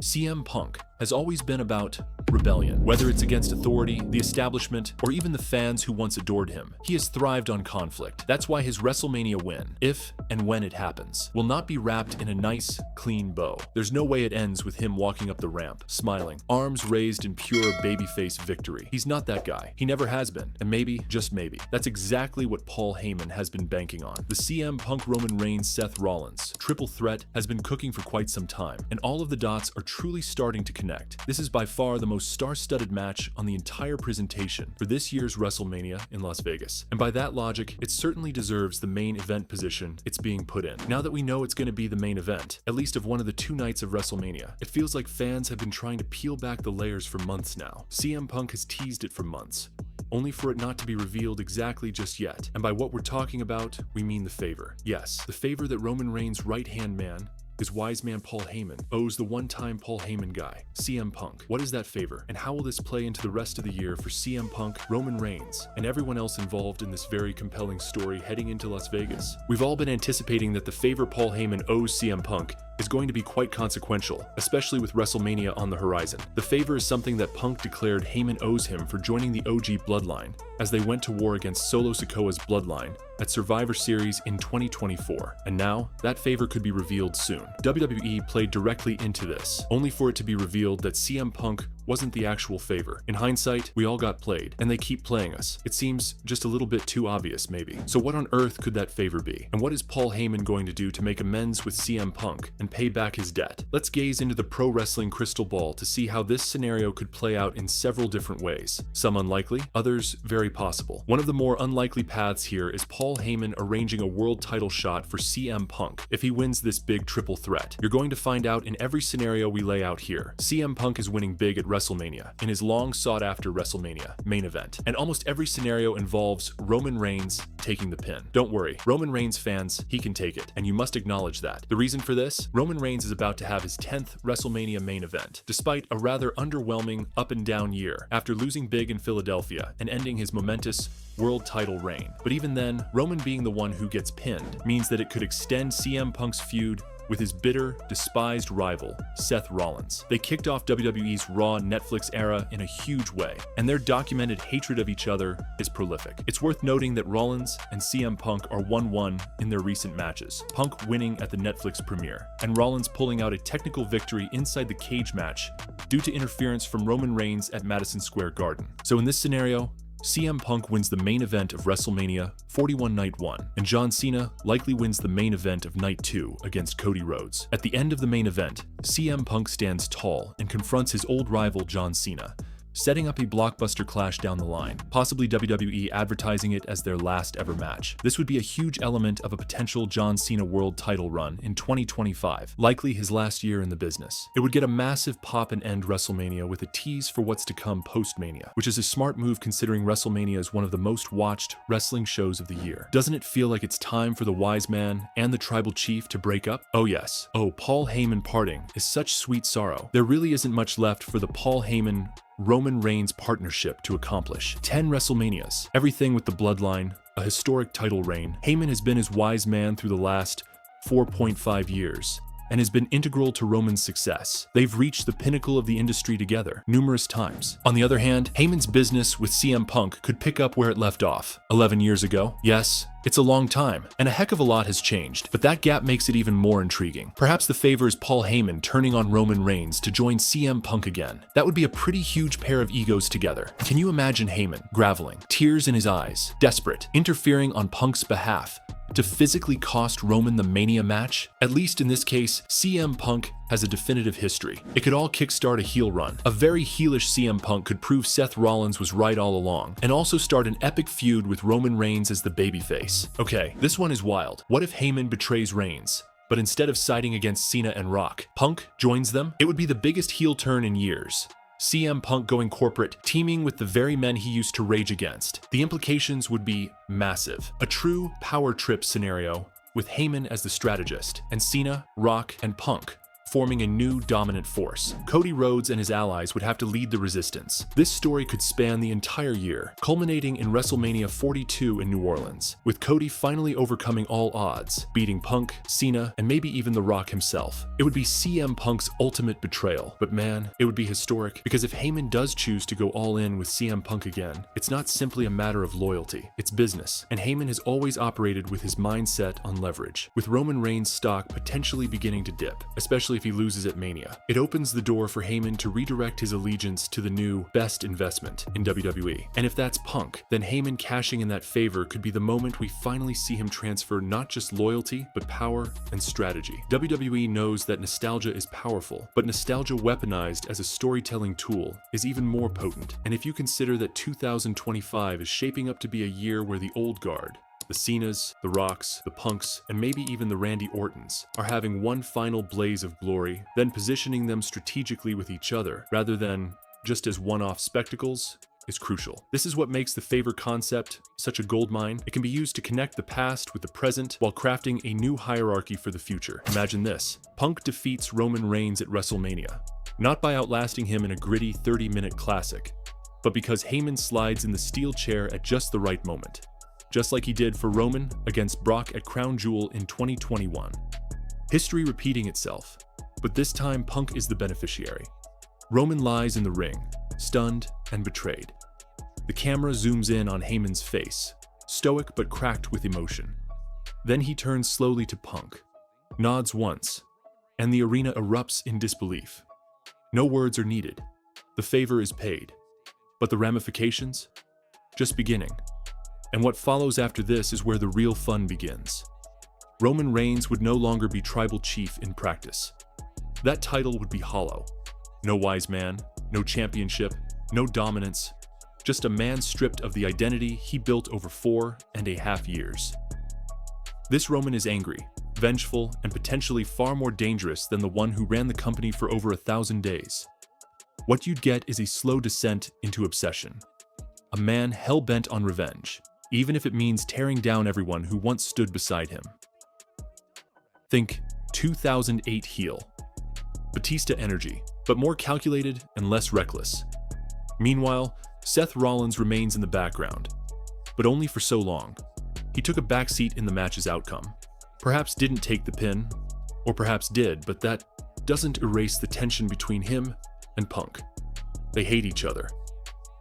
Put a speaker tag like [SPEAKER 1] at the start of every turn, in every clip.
[SPEAKER 1] CM Punk has always been about rebellion. Whether it's against authority, the establishment, or even the fans who once adored him, he has thrived on conflict. That's why his Wrestlemania win, if and when it happens, will not be wrapped in a nice, clean bow. There's no way it ends with him walking up the ramp, smiling, arms raised in pure babyface victory. He's not that guy. He never has been. And maybe, just maybe, that's exactly what Paul Heyman has been banking on. The CM Punk Roman Reigns Seth Rollins triple threat has been cooking for quite some time, and all of the dots are truly starting to connect. This is by far the most star-studded match on the entire presentation for this year's WrestleMania in Las Vegas. And by that logic, it certainly deserves the main event position it's being put in. Now that we know it's going to be the main event, at least of one of the 2 nights of WrestleMania, it feels like fans have been trying to peel back the layers for months now. CM Punk has teased it for months, only for it not to be revealed exactly just yet. And by what we're talking about, we mean the favor. Yes, the favor that Roman Reigns' right-hand man, his wise man Paul Heyman, owes the one-time Paul Heyman guy, CM Punk. What is that favor, and how will this play into the rest of the year for CM Punk, Roman Reigns, and everyone else involved in this very compelling story heading into Las Vegas? We've all been anticipating that the favor Paul Heyman owes CM Punk is going to be quite consequential, especially with WrestleMania on the horizon. The favor is something that Punk declared Heyman owes him for joining the OG Bloodline as they went to war against Solo Sikoa's Bloodline at Survivor Series in 2024. And now, that favor could be revealed soon. WWE played directly into this, only for it to be revealed that CM Punk wasn't the actual favor. In hindsight, we all got played, and they keep playing us. It seems just a little bit too obvious, maybe. So what on earth could that favor be? And what is Paul Heyman going to do to make amends with CM Punk and pay back his debt? Let's gaze into the pro wrestling crystal ball to see how this scenario could play out in several different ways. Some unlikely, others very possible. One of the more unlikely paths here is Paul Heyman arranging a world title shot for CM Punk if he wins this big triple threat. You're going to find out in every scenario we lay out here. CM Punk is winning big at WrestleMania, in his long sought after WrestleMania main event. And almost every scenario involves Roman Reigns taking the pin. Don't worry, Roman Reigns fans, he can take it, and you must acknowledge that. The reason for this? Roman Reigns is about to have his 10th WrestleMania main event, despite a rather underwhelming up and down year after losing big in Philadelphia and ending his momentous world title reign. But even then, Roman being the one who gets pinned means that it could extend CM Punk's feud with his bitter, despised rival, Seth Rollins. They kicked off WWE's Raw Netflix era in a huge way, and their documented hatred of each other is prolific. It's worth noting that Rollins and CM Punk are 1-1 in their recent matches, Punk winning at the Netflix premiere, and Rollins pulling out a technical victory inside the cage match due to interference from Roman Reigns at Madison Square Garden. So in this scenario, CM Punk wins the main event of WrestleMania 41 Night 1, and John Cena likely wins the main event of Night 2 against Cody Rhodes. At the end of the main event, CM Punk stands tall and confronts his old rival John Cena, setting up a blockbuster clash down the line, possibly WWE advertising it as their last ever match. This would be a huge element of a potential John Cena world title run in 2025, likely his last year in the business. It would get a massive pop and end WrestleMania with a tease for what's to come post-Mania, which is a smart move considering WrestleMania is one of the most watched wrestling shows of the year. Doesn't it feel like it's time for the wise man and the tribal chief to break up? Oh yes. Oh, Paul Heyman parting is such sweet sorrow. There really isn't much left for the Paul Heyman Roman Reigns partnership to accomplish. 10 WrestleManias, everything with the bloodline, a historic title reign. Heyman has been his wise man through the last 4.5 years and has been integral to Roman's success. They've reached the pinnacle of the industry together numerous times. On the other hand, Heyman's business with CM Punk could pick up where it left off 11 years ago. Yes, it's a long time, and a heck of a lot has changed, but that gap makes it even more intriguing. Perhaps the favor is Paul Heyman turning on Roman Reigns to join CM Punk again. That would be a pretty huge pair of egos together. Can you imagine Heyman, graveling, tears in his eyes, desperate, interfering on Punk's behalf to physically cost Roman the Mania match? At least in this case, CM Punk has a definitive history. It could all kickstart a heel run. A very heelish CM Punk could prove Seth Rollins was right all along, and also start an epic feud with Roman Reigns as the babyface. Okay, this one is wild. What if Heyman betrays Reigns, but instead of siding against Cena and Rock, Punk joins them? It would be the biggest heel turn in years. CM Punk going corporate, teaming with the very men he used to rage against. The implications would be massive. A true power trip scenario with Heyman as the strategist, and Cena, Rock, and Punk forming a new dominant force. Cody Rhodes and his allies would have to lead the resistance. This story could span the entire year, culminating in WrestleMania 42 in New Orleans, with Cody finally overcoming all odds, beating Punk, Cena, and maybe even The Rock himself. It would be CM Punk's ultimate betrayal, but man, it would be historic, because if Heyman does choose to go all in with CM Punk again, it's not simply a matter of loyalty, it's business, and Heyman has always operated with his mindset on leverage, with Roman Reigns' stock potentially beginning to dip, especially if he loses at Mania. It opens the door for Heyman to redirect his allegiance to the new best investment in WWE. And if that's Punk, then Heyman cashing in that favor could be the moment we finally see him transfer not just loyalty, but power and strategy. WWE knows that nostalgia is powerful, but nostalgia weaponized as a storytelling tool is even more potent. And if you consider that 2025 is shaping up to be a year where the old guard, the Cenas, the Rocks, the Punks, and maybe even the Randy Ortons are having one final blaze of glory, then positioning them strategically with each other, rather than just as one-off spectacles, is crucial. This is what makes the favor concept such a goldmine. It can be used to connect the past with the present while crafting a new hierarchy for the future. Imagine this. Punk defeats Roman Reigns at WrestleMania, not by outlasting him in a gritty 30-minute classic, but because Heyman slides in the steel chair at just the right moment, just like he did for Roman against Brock at Crown Jewel in 2021. History repeating itself, but this time Punk is the beneficiary. Roman lies in the ring, stunned and betrayed. The camera zooms in on Heyman's face, stoic but cracked with emotion. Then he turns slowly to Punk, nods once, and the arena erupts in disbelief. No words are needed. The favor is paid. But the ramifications? Just beginning. And what follows after this is where the real fun begins. Roman Reigns would no longer be tribal chief in practice. That title would be hollow. No wise man, no championship, no dominance, just a man stripped of the identity he built over 4.5 years. This Roman is angry, vengeful, and potentially far more dangerous than the one who ran the company for over 1,000 days. What you'd get is a slow descent into obsession. A man hell-bent on revenge, even if it means tearing down everyone who once stood beside him. Think 2008 heel. Batista energy, but more calculated and less reckless. Meanwhile, Seth Rollins remains in the background, but only for so long. He took a backseat in the match's outcome. Perhaps didn't take the pin, or perhaps did, but that doesn't erase the tension between him and Punk. They hate each other.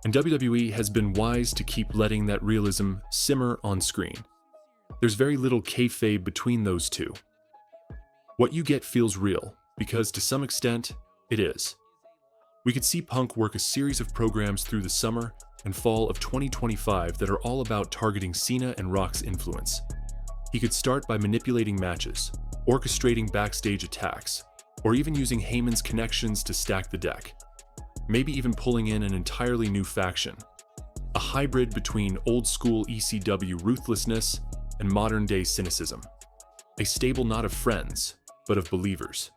[SPEAKER 1] And WWE has been wise to keep letting that realism simmer on screen. There's very little kayfabe between those two. What you get feels real, because to some extent, it is. We could see Punk work a series of programs through the summer and fall of 2025 that are all about targeting Cena and Rock's influence. He could start by manipulating matches, orchestrating backstage attacks, or even using Heyman's connections to stack the deck. Maybe even pulling in an entirely new faction. A hybrid between old-school ECW ruthlessness and modern-day cynicism. A stable not of friends, but of believers.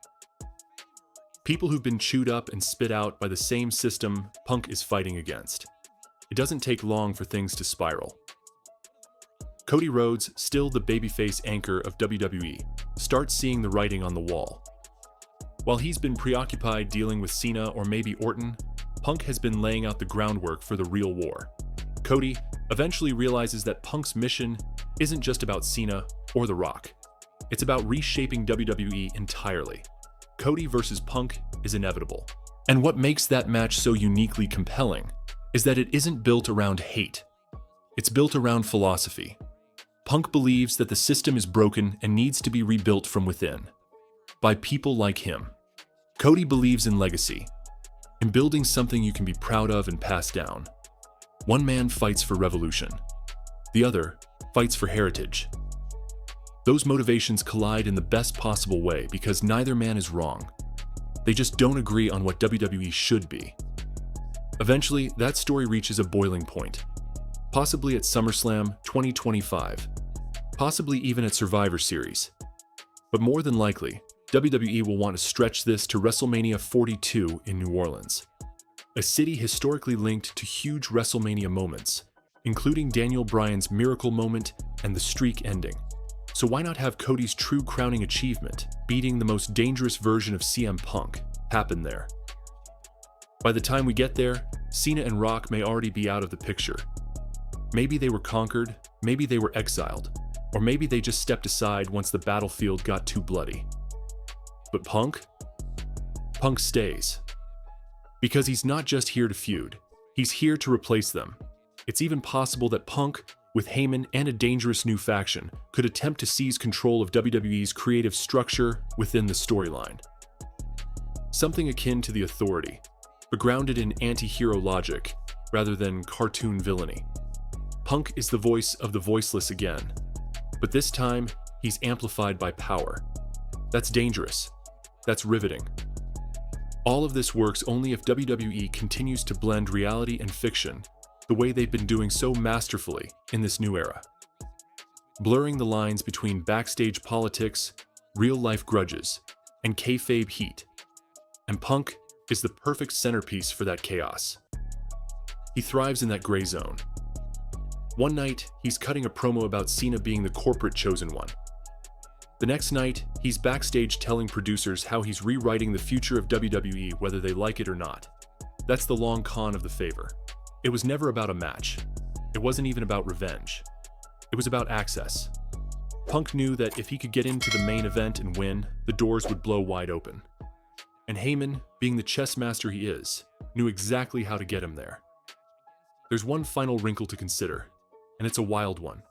[SPEAKER 1] People who've been chewed up and spit out by the same system Punk is fighting against. It doesn't take long for things to spiral. Cody Rhodes, still the babyface anchor of WWE, starts seeing the writing on the wall. While he's been preoccupied dealing with Cena or maybe Orton, Punk has been laying out the groundwork for the real war. Cody eventually realizes that Punk's mission isn't just about Cena or The Rock. It's about reshaping WWE entirely. Cody versus Punk is inevitable. And what makes that match so uniquely compelling is that it isn't built around hate. It's built around philosophy. Punk believes that the system is broken and needs to be rebuilt from within, by people like him. Cody believes in legacy, in building something you can be proud of and pass down. One man fights for revolution. The other fights for heritage. Those motivations collide in the best possible way because neither man is wrong. They just don't agree on what WWE should be. Eventually, that story reaches a boiling point. Possibly at SummerSlam 2025. Possibly even at Survivor Series. But more than likely, WWE will want to stretch this to WrestleMania 42 in New Orleans. A city historically linked to huge WrestleMania moments, including Daniel Bryan's miracle moment and the streak ending. So why not have Cody's true crowning achievement, beating the most dangerous version of CM Punk, happened there. By the time we get there, Cena and Rock may already be out of the picture. Maybe they were conquered, maybe they were exiled, or maybe they just stepped aside once the battlefield got too bloody. But Punk? Punk stays. Because he's not just here to feud, he's here to replace them. It's even possible that Punk, with Heyman and a dangerous new faction, could attempt to seize control of WWE's creative structure within the storyline. Something akin to the Authority, but grounded in anti-hero logic rather than cartoon villainy. Punk is the voice of the voiceless again, but this time he's amplified by power. That's dangerous. That's riveting. All of this works only if WWE continues to blend reality and fiction the way they've been doing so masterfully in this new era. Blurring the lines between backstage politics, real-life grudges, and kayfabe heat. And Punk is the perfect centerpiece for that chaos. He thrives in that gray zone. One night, he's cutting a promo about Cena being the corporate chosen one. The next night, he's backstage telling producers how he's rewriting the future of WWE whether they like it or not. That's the long con of the favor. It was never about a match. It wasn't even about revenge. It was about access. Punk knew that if he could get into the main event and win, the doors would blow wide open. And Heyman, being the chess master he is, knew exactly how to get him there. There's one final wrinkle to consider, and it's a wild one.